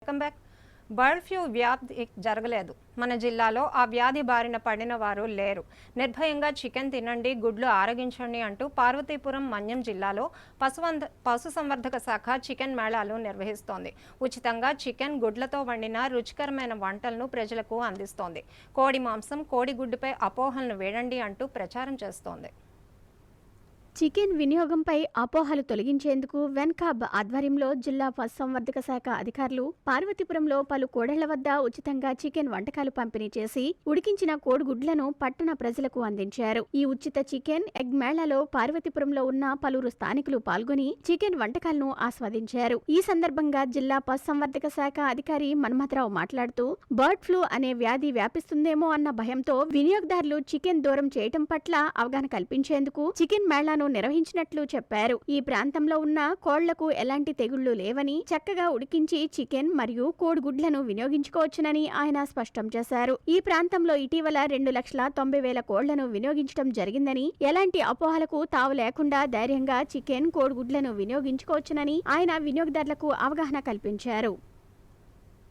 Welcome back. Bird flu వ్యాధి జరగలేదు. మన జిల్లాలో ఆ వ్యాధి బారిన పడిన వారు లేరు. నిర్భయంగా చికెన్ తినండి, గుడ్లు ఆరగించండి అంటూ పార్వతీపురం మన్యం జిల్లాలో పశుసంవర్ధక శాఖ చికెన్ మేళాలు నిర్వహిస్తోంది. ఉచితంగా చికెన్, గుడ్లతో వండిన రుచికరమైన వంటలను ప్రజలకు అందిస్తోంది. కోడి మాంసం, కోడిగుడ్డుపై అపోహలను వేడండి అంటూ ప్రచారం చేస్తోంది. చికెన్ వినియోగంపై అపోహలు తొలగించేందుకు వెన్కాబ్ ఆధ్వర్యంలో జిల్లా పశుసంవర్ధక శాఖ అధికారులు పార్వతీపురంలో పలు కోడళ్ల వద్ద ఉచితంగా చికెన్ వంటకాలు పంపిణీ చేసి ఉడికించిన కోడిగుడ్లను పట్టణ ప్రజలకు అందించారు. ఈ ఉచిత చికెన్ ఎగ్ మేళాలో పార్వతీపురంలో ఉన్న పలువురు స్థానికులు పాల్గొని చికెన్ వంటకాలను ఆస్వాదించారు. ఈ సందర్భంగా జిల్లా పశుసంవర్ధక శాఖ అధికారి మన్మథరావు మాట్లాడుతూ బర్డ్ ఫ్లూ అనే వ్యాధి వ్యాపిస్తుందేమో అన్న భయంతో వినియోగదారులు చికెన్ దూరం చేయటం పట్ల అవగాహన కల్పించేందుకు చికెన్ మేళాను నిర్వహించినట్లు చెప్పారు. ఈ ప్రాంతంలో ఉన్న కోళ్లకు ఎలాంటి తెగుళ్లు లేవని, చక్కగా ఉడికించి చికెన్ మరియు కోడిగుడ్లను వినియోగించుకోవచ్చునని ఆయన స్పష్టం చేశారు. ఈ ప్రాంతంలో ఇటీవల 2,90,000 కోళ్లను వినియోగించడం జరిగిందని, ఎలాంటి అపోహలకు తావు లేకుండా ధైర్యంగా చికెన్, కోడిగుడ్లను వినియోగించుకోవచ్చునని ఆయన వినియోగదారులకు అవగాహన కల్పించారు.